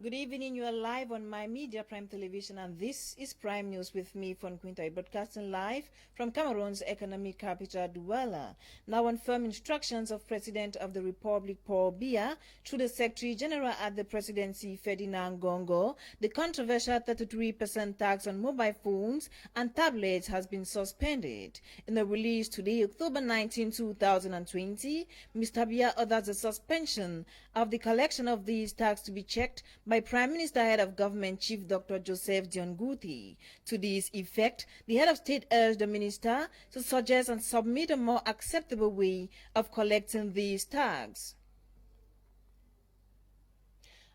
Good evening, you are live on My Media Prime Television, and this is Prime News with me, Fon Quinta, broadcasting live from Cameroon's economic capital, Douala. Now on firm instructions of President of the Republic, Paul Biya, through the Secretary General at the Presidency, Ferdinand Gongo, the controversial 33% tax on mobile phones and tablets has been suspended. In a release today, October 19, 2020, Mr. Biya orders the suspension of the collection of these tax to be checked by Prime Minister Head of Government Chief Dr. Joseph Dionguti. To this effect, the Head of State urged the Minister to suggest and submit a more acceptable way of collecting these tax.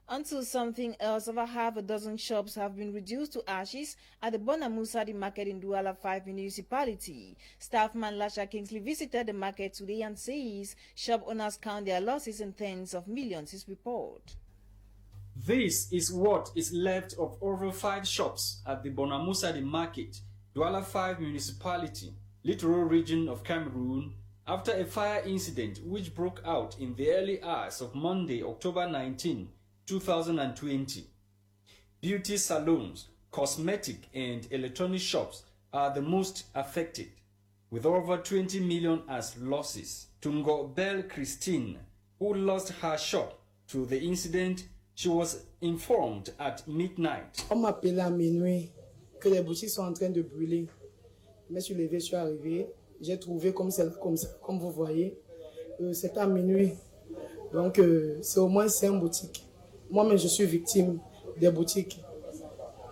Until something else, over half a dozen shops have been reduced to ashes at the Bonamossadi market in Douala 5 municipality. Staffman Lasha Kingsley visited the market today and says shop owners count their losses in tens of millions. His report. This is what is left of over 5 shops at the Bonamossadi market, Douala 5 municipality, littoral region of Cameroon, after a fire incident which broke out in the early hours of Monday, October 19, 2020. Beauty salons, cosmetic and electronic shops are the most affected, with over 20 million as losses. Tungo Belle Christine, who lost her shop to the incident, she was informed at midnight. On m'a appelé à minuit que les boutiques sont en train de brûler. Je me suis levé, je suis arrivé. J'ai trouvé comme vous voyez. C'est à minuit. Donc, c'est au moins 5 boutiques. Moi-même, je suis victime des boutiques.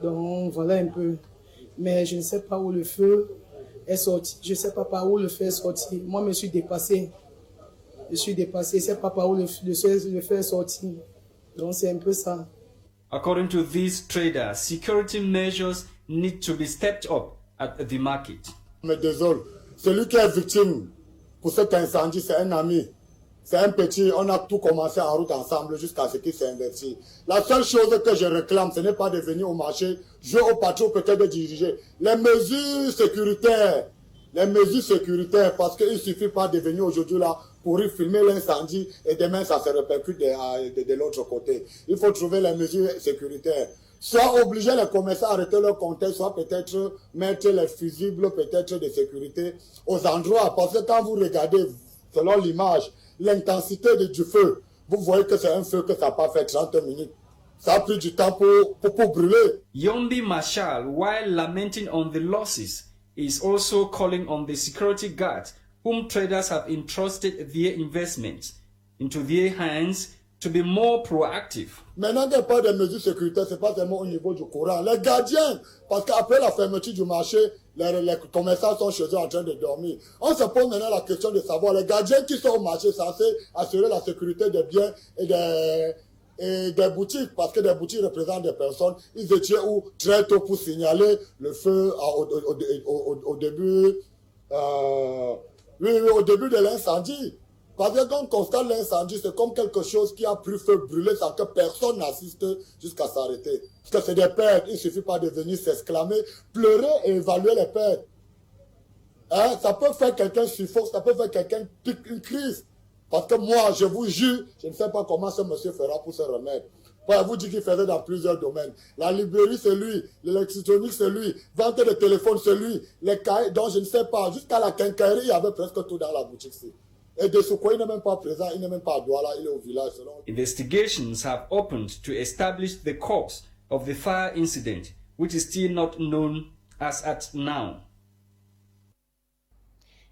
Donc, voilà un peu. Mais je ne sais pas où le feu est sorti. Je ne sais pas par où le feu est sorti. Moi, je suis dépassé. Je suis dépassé. Je ne sais pas par où le feu est sorti. Donc, c'est un peu ça. According to these traders, security measures need to be stepped up at the market. Mais désolé, celui qui est victime pour cet incendie, c'est un ami. C'est un petit, on a tout commencé en route ensemble jusqu'à ce qu'il s'est investi. La seule chose que je réclame, ce n'est pas de venir au marché, jouer au patron, peut-être de diriger. Les mesures sécuritaires, parce qu'il ne suffit pas de venir aujourd'hui là pour y filmer l'incendie et demain ça se répercute de l'autre côté. Il faut trouver les mesures sécuritaires. Soit obliger les commerçants à arrêter leur compte, soit peut-être mettre les fusibles peut-être de sécurité aux endroits. Parce que quand vous regardez, selon l'image, l'intensité du feu, vous voyez que c'est un feu que ça n'a pas fait 30 minutes. Ça a pris du temps pour brûler. Yombi Marshall, while lamenting on the losses, is also calling on the security guards whom traders have entrusted their investments into their hands to be more proactive. Maintenant, il n'y a pas de mesures sécuritaires, ce n'est pas seulement au niveau du courant. Les gardiens, parce qu'après la fermeture du marché, les commerçants sont chez eux en train de dormir. On se pose maintenant la question de savoir, les gardiens qui sont au marché censés assurer la sécurité des biens et des boutiques, parce que des boutiques représentent des personnes, ils étaient où très tôt pour signaler le feu au début, au début de l'incendie. Parce que quand on constate l'incendie, c'est comme quelque chose qui a pris feu brûler sans que personne n'assiste jusqu'à s'arrêter. Parce que c'est des pertes, il ne suffit pas de venir s'exclamer, pleurer et évaluer les pertes. Hein? Ça peut faire quelqu'un suffoquer, ça peut faire quelqu'un une crise. Parce que moi, je vous jure, je ne sais pas comment ce monsieur fera pour se remettre. Moi, je vous dis qu'il faisait dans plusieurs domaines. La librairie, c'est lui. L'électronique, c'est lui. Vente de téléphone, c'est lui. Les cahiers, donc je ne sais pas. Jusqu'à la quincaillerie, il y avait presque tout dans la boutique. Et de ce quoi, il n'est même pas présent, il n'est même pas à Douala, il est au village. Investigations have opened to establish the cause of the fire incident, which is still not known as at now.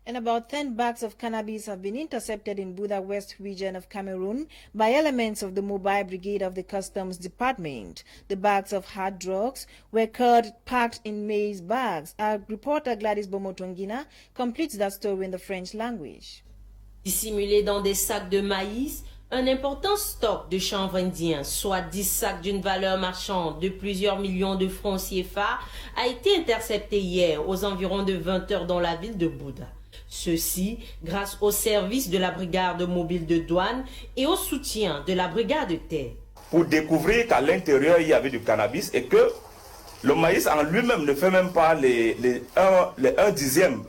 And about 10 bags of cannabis have been intercepted in Mbouda West region of Cameroon by elements of the mobile brigade of the Customs Department. The bags of hard drugs were packed in maize bags. Our reporter Gladys Bomotongina completes that story in the French language. Dissimulé dans des sacs de maïs, un important stock de chanvre indien, soit 10 sacs d'une valeur marchande de plusieurs millions de francs CFA, a été intercepté hier aux environs de 20 heures dans la ville de Mbouda. Ceci grâce au service de la brigade mobile de douane et au soutien de la brigade de terre. Pour découvrir qu'à l'intérieur il y avait du cannabis et que le maïs en lui-même ne fait même pas les 1 dixième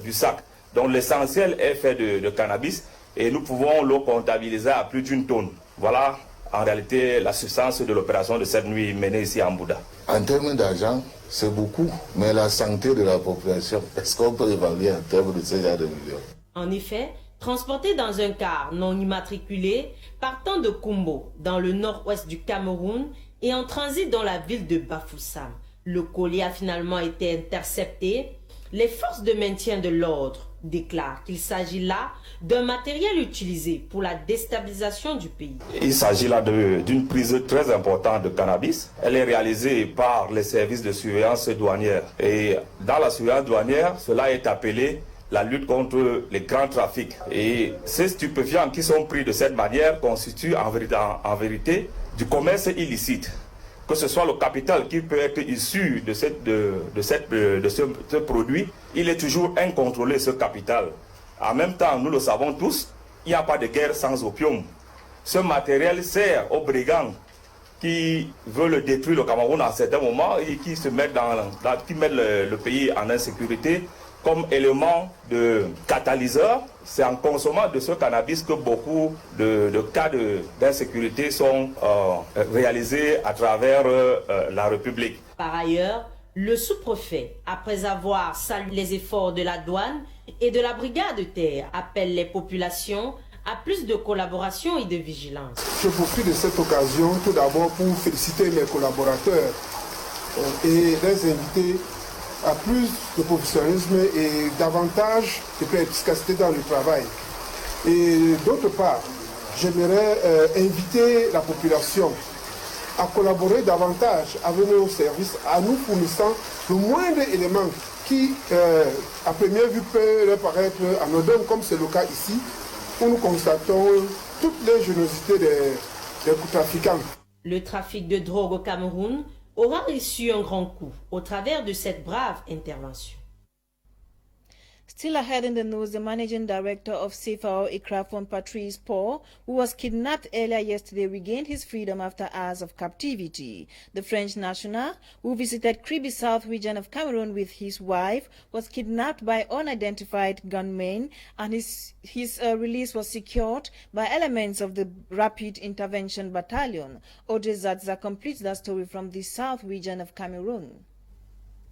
du sac. Donc l'essentiel est fait de cannabis et nous pouvons le comptabiliser à plus d'1 tonne. Voilà en réalité la substance de l'opération de cette nuit menée ici à Mbouda. En termes d'argent, c'est beaucoup, mais la santé de la population, est-ce qu'on peut évaluer en termes de ce genre de millions? En effet, transporté dans un car non immatriculé, partant de Kumbo, dans le nord-ouest du Cameroun, et en transit dans la ville de Bafoussam, le colis a finalement été intercepté. Les forces de maintien de l'ordre déclarent qu'il s'agit là d'un matériel utilisé pour la déstabilisation du pays. Il s'agit là d'une prise très importante de cannabis. Elle est réalisée par les services de surveillance douanière. Et dans la surveillance douanière, cela est appelé la lutte contre les grands trafics. Et ces stupéfiants qui sont pris de cette manière constituent en vérité du commerce illicite. Que ce soit le capital qui peut être issu de ce produit, il est toujours incontrôlé, ce capital. En même temps, nous le savons tous, il n'y a pas de guerre sans opium. Ce matériel sert aux brigands qui veulent détruire le Cameroun à certains moments et qui se mettent qui mettent le pays en insécurité comme élément de catalyseur. C'est en consommant de ce cannabis que beaucoup de cas d'insécurité sont réalisés à travers la République. Par ailleurs, le sous-préfet, après avoir salué les efforts de la douane et de la brigade de terre, appelle les populations à plus de collaboration et de vigilance. Je profite de cette occasion tout d'abord pour féliciter mes collaborateurs et les inviter à plus de professionnalisme et davantage de efficacité dans le travail. Et d'autre part, j'aimerais inviter la population à collaborer davantage avec nos services, à nous fournissant le moindre élément qui, à première vue, peut leur paraître anodin, comme c'est le cas ici, où nous constatons toute l'ingéniosité des trafiquants. Le trafic de drogue au Cameroun aura reçu un grand coup au travers de cette brave intervention. Still ahead in the news, the managing director of Fcfa, Anglophone Patrice Paul, who was kidnapped earlier yesterday, regained his freedom after hours of captivity. The French national, who visited Kribi South region of Cameroon with his wife, was kidnapped by unidentified gunmen, and his release was secured by elements of the Rapid Intervention Battalion. Audrey Zadza completes that story from the South region of Cameroon.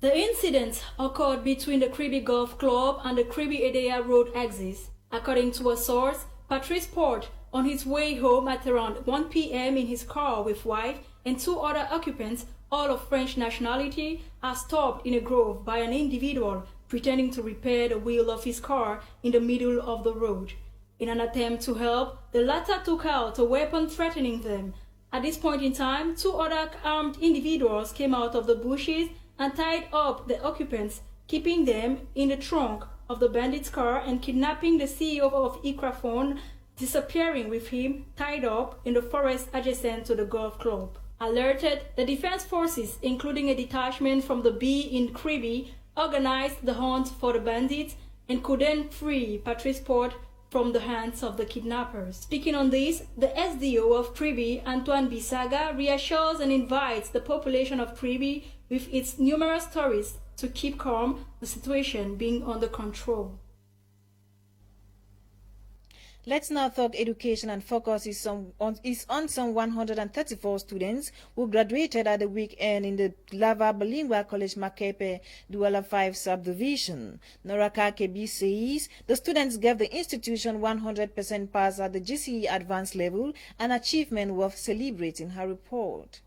The incident occurred between the Kribi Golf Club and the Kribi-Edea Road exit. According to a source, Patrice Port, on his way home at around 1 p.m. in his car with wife and two other occupants, all of French nationality, are stopped in a grove by an individual pretending to repair the wheel of his car in the middle of the road. In an attempt to help, the latter took out a weapon threatening them. At this point in time, two other armed individuals came out of the bushes and tied up the occupants, keeping them in the trunk of the bandit's car and kidnapping the CEO of Anglophone, disappearing with him tied up in the forest adjacent to the golf club. Alerted, the defense forces, including a detachment from the B in Kribi, organized the hunt for the bandits and could then free Patrice Port from the hands of the kidnappers. Speaking on this, the SDO of Kribi, Antoine Bissaga, reassures and invites the population of Kribi with its numerous tourists to keep calm, the situation being under control. Let's now talk education, and focus is on some 134 students who graduated at the weekend in the Lava Bilingual College Makepe, Douala 5 subdivision. Noraka Kebi says the students gave the institution 100% pass at the GCE advanced level, an achievement worth celebrating. Her report.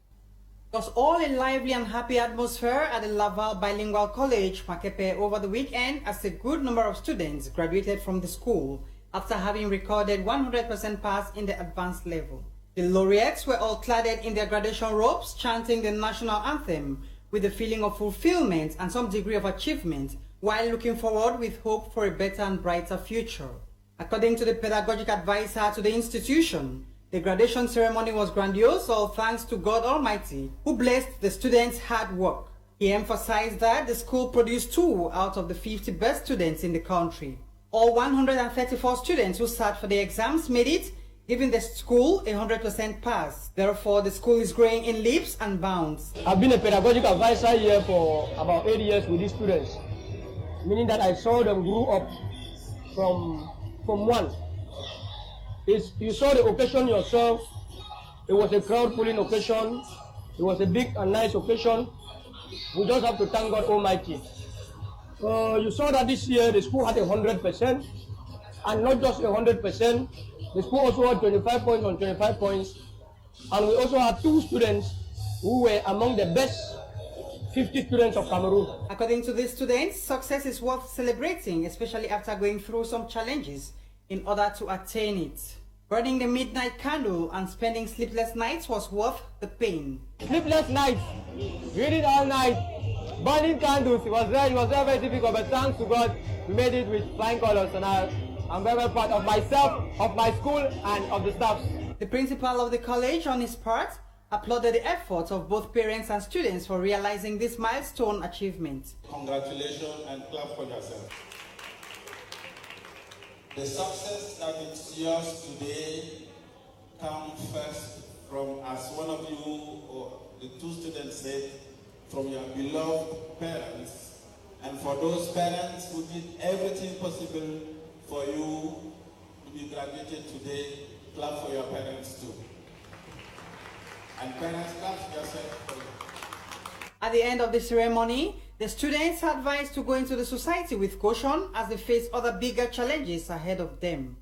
It was all a lively and happy atmosphere at the Laval Bilingual College, Makepe, over the weekend as a good number of students graduated from the school after having recorded 100% pass in the advanced level. The laureates were all cladded in their graduation robes, chanting the national anthem with a feeling of fulfillment and some degree of achievement, while looking forward with hope for a better and brighter future. According to the pedagogic advisor to the institution, the graduation ceremony was grandiose, all thanks to God Almighty, who blessed the students' hard work. He emphasized that the school produced 2 out of the 50 best students in the country. All 134 students who sat for the exams made it, giving the school 100% pass. Therefore, the school is growing in leaps and bounds. I've been a pedagogic advisor here for about 8 years with these students, meaning that I saw them grow up from one. You saw the occasion yourself It was a crowd-pulling occasion. It was a big and nice occasion. We just have to thank God Almighty. You saw that this year the school had 100%, and not just 100%. The school also had 25 points on 25 points, and we also had 2 students who were among the best 50 students of Cameroon. According to these students, success is worth celebrating, especially after going through some challenges in order to attain it. Burning the midnight candle and spending sleepless nights was worth the pain. Sleepless nights, reading all night, burning candles. It was very difficult, but thanks to God, we made it with flying colors, and I'm very proud of myself, of my school, and of the staff. The principal of the college, on his part, applauded the efforts of both parents and students for realizing this milestone achievement. Congratulations and clap for yourself. The success that is yours today comes first from, as one of you or the 2 students said, from your beloved parents. And for those parents who did everything possible for you to be graduated today, clap for your parents too. And parents, clap for yourself. At the end of the ceremony, the students are advised to go into the society with caution as they face other bigger challenges ahead of them.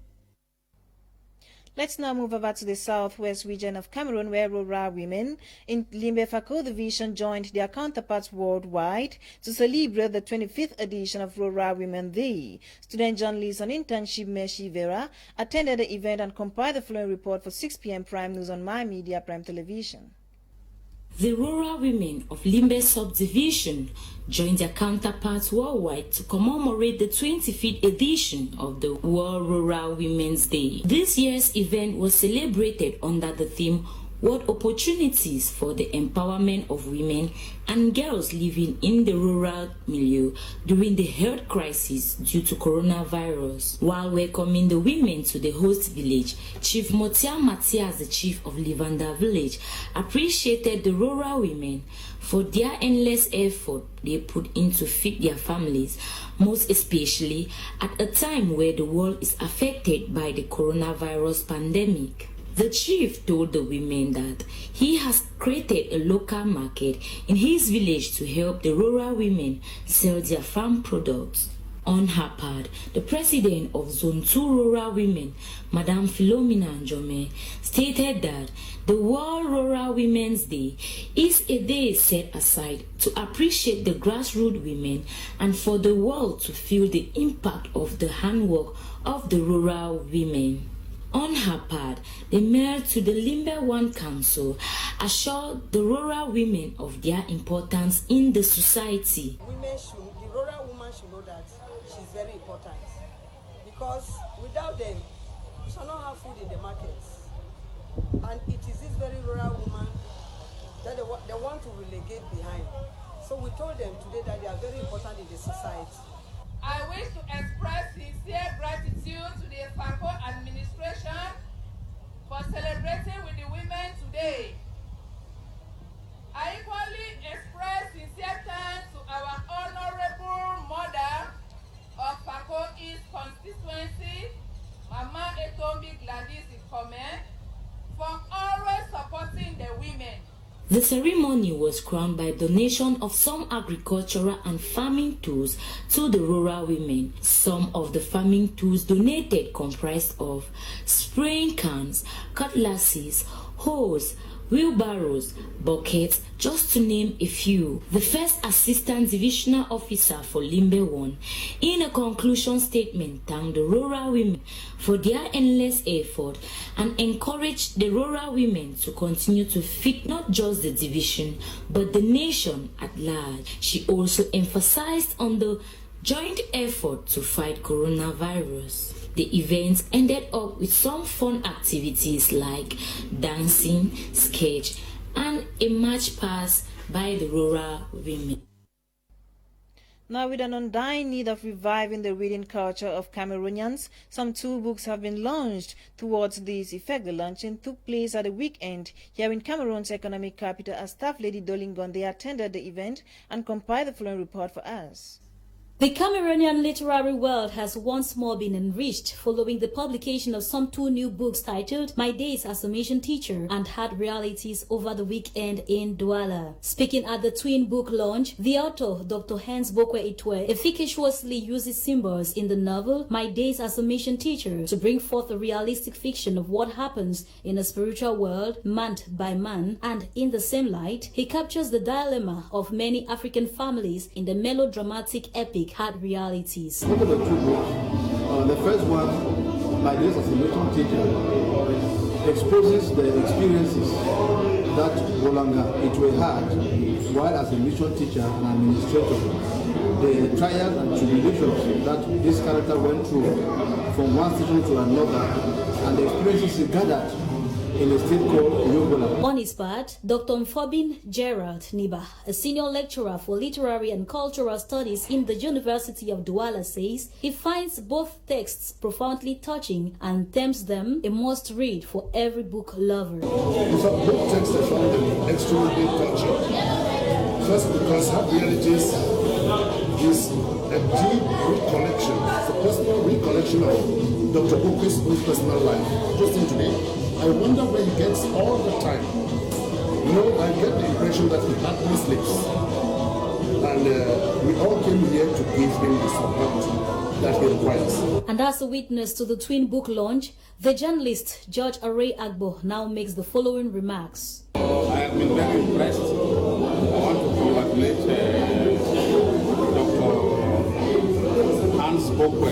Let's now move over to the southwest region of Cameroon, where rural women in Limbe-Fako division joined their counterparts worldwide to celebrate the 25th edition of Rural Women Day. Student journalist on internship Meshi Vera attended the event and compiled the following report for 6 p.m. Prime News on My Media Prime Television. The rural women of Limbe subdivision joined their counterparts worldwide to commemorate the 25th edition of the World Rural Women's Day. This year's event was celebrated under the theme What Opportunities for the Empowerment of Women and Girls Living in the Rural Milieu During the Health Crisis Due to Coronavirus. While welcoming the women to the host village, Chief Motia Matias, the chief of Livanda village, appreciated the rural women for their endless effort they put in to feed their families, most especially at a time where the world is affected by the coronavirus pandemic. The chief told the women that he has created a local market in his village to help the rural women sell their farm products. On her part, the president of Zone 2 Rural Women, Madame Philomena Njome, stated that the World Rural Women's Day is a day set aside to appreciate the grassroots women and for the world to feel the impact of the handwork of the rural women. On her part, the mayor to the Limbe 1 Council assured the rural women of their importance in the society. The rural woman should know that she's very important, because without them, we shall not have food in the markets. And it is this very rural woman that they want to relegate behind. So we told them today that they are very important in the society. I wish to express sincere gratitude to the Fako administration for celebrating with the women today. I equally express sincere thanks to our honorable mother of Fako East constituency, Mama Etombi Gladys Kmer, for always supporting the women. The ceremony was crowned by donation of some agricultural and farming tools to the rural women. Some of the farming tools donated comprised of spraying cans, cutlasses, hoes, wheelbarrows, buckets, just to name a few. The first assistant divisional officer for Limbe 1, in a conclusion statement, thanked the rural women for their endless effort and encouraged the rural women to continue to feed not just the division but the nation at large. She also emphasized on the joint effort to fight coronavirus. The event ended up with some fun activities like dancing, sketch, and a march past by the rural women. Now, with an undying need of reviving the reading culture of Cameroonians, some 2 books have been launched towards this effect. The launching took place at the weekend here in Cameroon's economic capital as Staff Lady Dolingon. They attended the event and compiled the following report for us. The Cameroonian literary world has once more been enriched following the publication of some 2 new books titled My Days as a Mission Teacher and Hard Realities over the weekend in Douala. Speaking at the twin book launch, the author, Dr. Hans Bokwe-Itwe, efficaciously uses symbols in the novel My Days as a Mission Teacher to bring forth a realistic fiction of what happens in a spiritual world, man by man, and in the same light, he captures the dilemma of many African families in the melodramatic epic Hard Realities. Look at the 2 books. The first one, My Days as a Mission Teacher, exposes the experiences that Bolanga Itwe had while as a mission teacher and administrator, the trials and tribulations that this character went through from one station to another, and the experiences he gathered in a state called Yogola. On his part, Dr. Mfobin Gerald Niba, a senior lecturer for literary and cultural studies in the University of Douala, says he finds both texts profoundly touching and terms them a must-read for every book lover. Both texts I found them extremely touching. First, because Hard Realities is a deep recollection, it's a personal recollection of Dr. Bukwe's own personal life. Just in today, I wonder where he gets all the time. You know, I get the impression that he hardly sleeps. And we all came here to give him the support that he requires. And as a witness to the twin book launch, the journalist George Array Agbo now makes the following remarks. I have been very impressed. I want to congratulate Dr. Hans Bokwe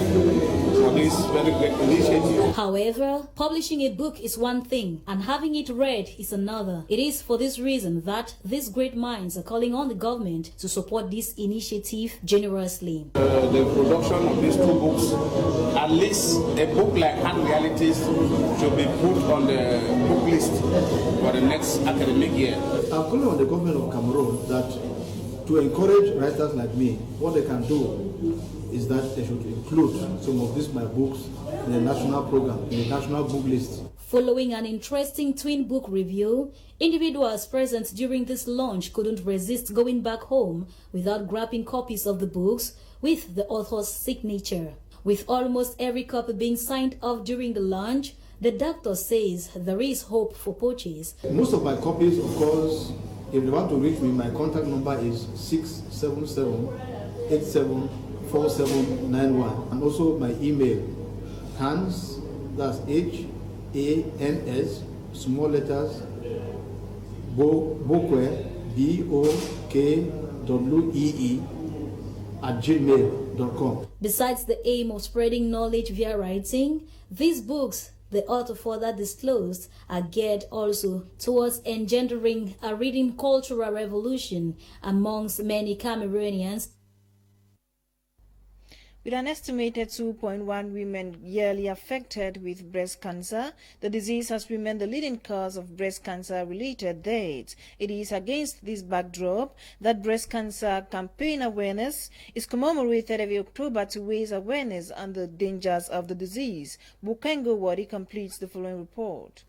for this very great initiative. However, publishing a book is one thing and having it read is another. It is for this reason that these great minds are calling on the government to support this initiative generously. The production of these 2 books, at least a book like Hard Realities, should be put on the book list for the next academic year. I'm calling on the government of Cameroon that to encourage writers like me, what they can do is that they should include some of these my books in the national program, in the national book list. Following an interesting twin book review, individuals present during this launch couldn't resist going back home without grabbing copies of the books with the author's signature. With almost every copy being signed off during the launch, the doctor says there is hope for purchase. Most of my copies, of course, if you want to reach me, my contact number is 677-874791, and also my email, Hans, that's H-A-N-S, small letters, Bokwe, B-O-K-W-E-E, @gmail.com. Besides the aim of spreading knowledge via writing, these books, the author further disclosed, are geared also towards engendering a reading cultural revolution amongst many Cameroonians. With an estimated 2.1 women yearly affected with breast cancer, the disease has remained the leading cause of breast cancer-related deaths. It is against this backdrop that breast cancer campaign awareness is commemorated every October to raise awareness on the dangers of the disease. Bukengo Wadi completes the following report.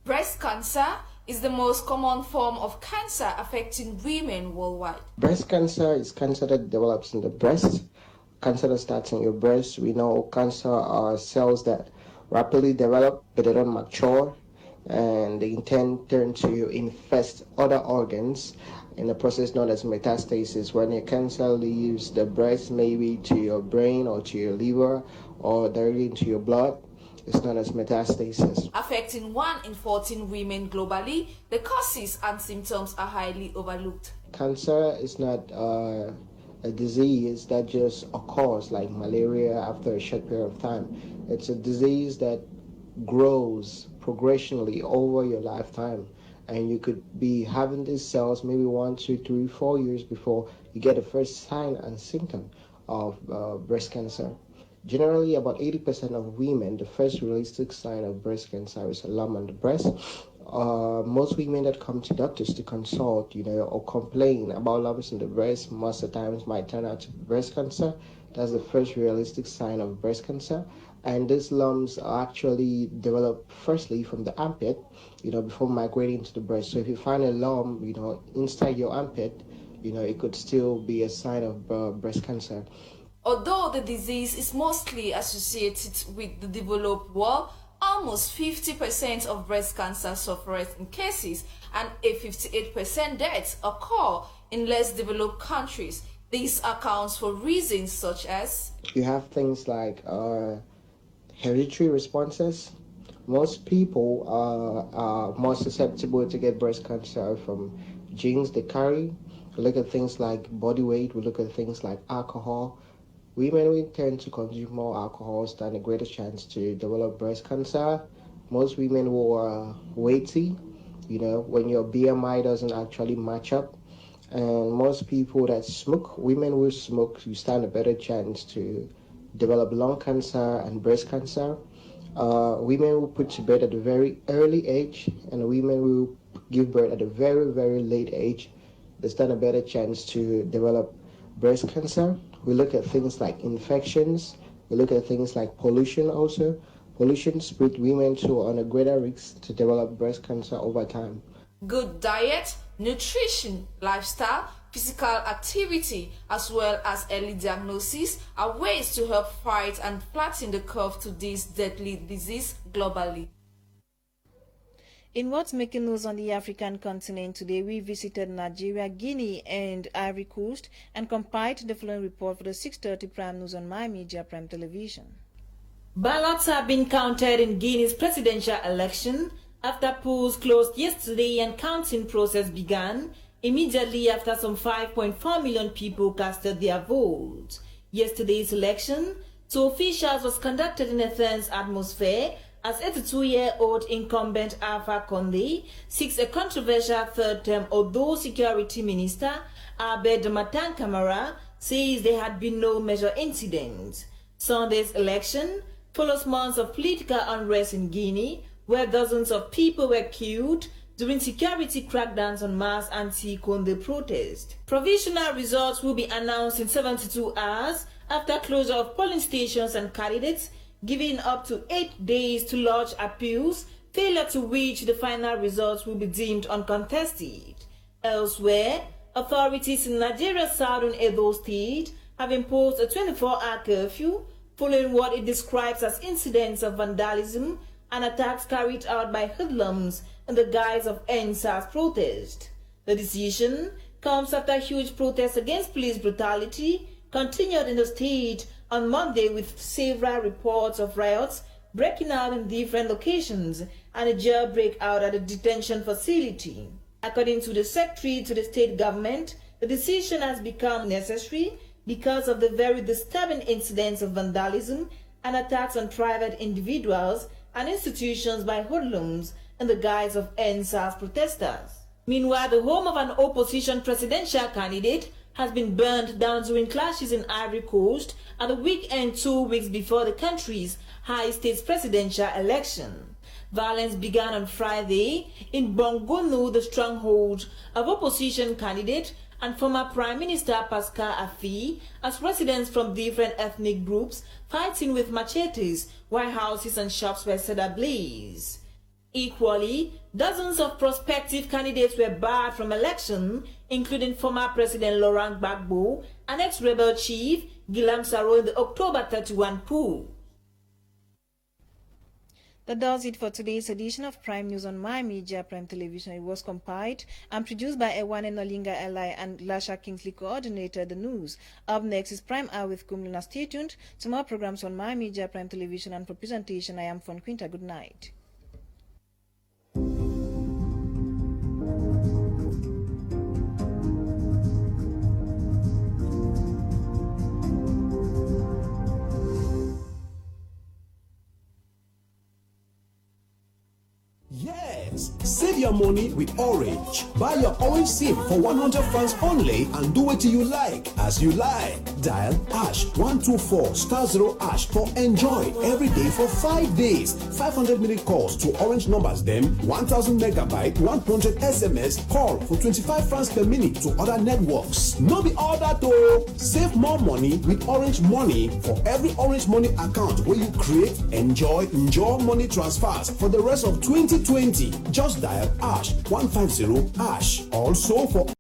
Breast cancer is the most common form of cancer affecting women worldwide. Breast cancer is cancer that develops in the breast. Cancer that starts in your breast. We know cancer are cells that rapidly develop, but they don't mature, and they turn to infest other organs in a process known as metastasis. When your cancer leaves the breast, maybe to your brain or to your liver or directly into your blood, it's known as metastasis. Affecting 1 in 14 women globally, the causes and symptoms are highly overlooked. Cancer is not a disease that just occurs like malaria after a short period of time. It's a disease that grows progressionally over your lifetime, and you could be having these cells maybe 1, 2, 3, 4 years before you get the first sign and symptom of breast cancer. Generally, about 80% of women, the first realistic sign of breast cancer is a lump on the breast. Most women that come to doctors to consult, or complain about lumps in the breast, most of the times might turn out to be breast cancer. That's the first realistic sign of breast cancer. And these lumps are actually developed firstly from the armpit, before migrating to the breast. So if you find a lump, inside your armpit, it could still be a sign of breast cancer. Although the disease is mostly associated with the developed world, almost 50% of breast cancer sufferers in cases and a 58% deaths occur in less developed countries. This accounts for reasons such as you have things like hereditary responses. Most people are more susceptible to get breast cancer from genes they carry. We look at things like body weight. We look at things like alcohol. Women will tend to consume more alcohol, stand a greater chance to develop breast cancer. Most women who are weighty, when your BMI doesn't actually match up. And most people that smoke, women who smoke, you stand a better chance to develop lung cancer and breast cancer. Women who put to bed at a very early age and women who give birth at a very, very late age, they stand a better chance to develop breast cancer. We look at things like infections. We look at things like pollution also. Pollution puts women on a greater risk to develop breast cancer over time. Good diet, nutrition, lifestyle, physical activity, as well as early diagnosis are ways to help fight and flatten the curve to this deadly disease globally. In what's making news on the African continent today, we visited Nigeria, Guinea, and Ivory Coast and compiled the following report for the 6:30 Prime News on My Media Prime Television. Ballots have been counted in Guinea's presidential election after polls closed yesterday and counting process began immediately after some 5.4 million people casted their votes. Yesterday's election to officials was conducted in a tense atmosphere as 82-year-old incumbent Alpha Condé seeks a controversial third term, although Security Minister Abed Matan Kamara says there had been no major incidents. Sunday's election follows months of political unrest in Guinea, where dozens of people were killed during security crackdowns on mass anti-Condé protest. Provisional results will be announced in 72 hours after closure of polling stations and candidates giving up to 8 days to lodge appeals, failure to which the final results will be deemed uncontested. Elsewhere, authorities in Nigeria's southern Edo state have imposed a 24-hour curfew following what it describes as incidents of vandalism and attacks carried out by hoodlums in the guise of NSAS protest. The decision comes after huge protests against police brutality continued in the state on Monday, with several reports of riots breaking out in different locations and a jailbreak out at a detention facility. According to the secretary to the state government, the decision has become necessary because of the very disturbing incidents of vandalism and attacks on private individuals and institutions by hoodlums in the guise of NSAS protesters. Meanwhile, the home of an opposition presidential candidate has been burned down during clashes in Ivory Coast at the weekend 2 weeks before the country's high stakes presidential election. Violence began on Friday in Bongonu, the stronghold of opposition candidate and former Prime Minister Pascal Affi, as residents from different ethnic groups fighting with machetes while houses and shops were set ablaze. Equally, dozens of prospective candidates were barred from election, including former President Laurent Gbagbo and ex-rebel chief Guillaume Soro in the October 31 poll. That does it for today's edition of Prime News on My Media Prime Television. It was compiled and produced by Ewane Nolinga Eli and Lasha Kingsley coordinated the news. Up next is Prime Hour with Kumluna. Stay tuned to more programs on My Media Prime Television, and for presentation I am Fon Quinta. Good night. Yes, save your money with Orange. Buy your Orange SIM for 100 francs only and do what you like, as you like. Dial #124*0# for enjoy every day for 5 days. 500 minute calls to Orange numbers them, 1000 megabyte, 100 SMS, call for 25 francs per minute to other networks. No be all that though. Save more money with Orange Money. For every Orange Money account where you create, enjoy money transfers for the rest of 2020. Just dial #150#. Also for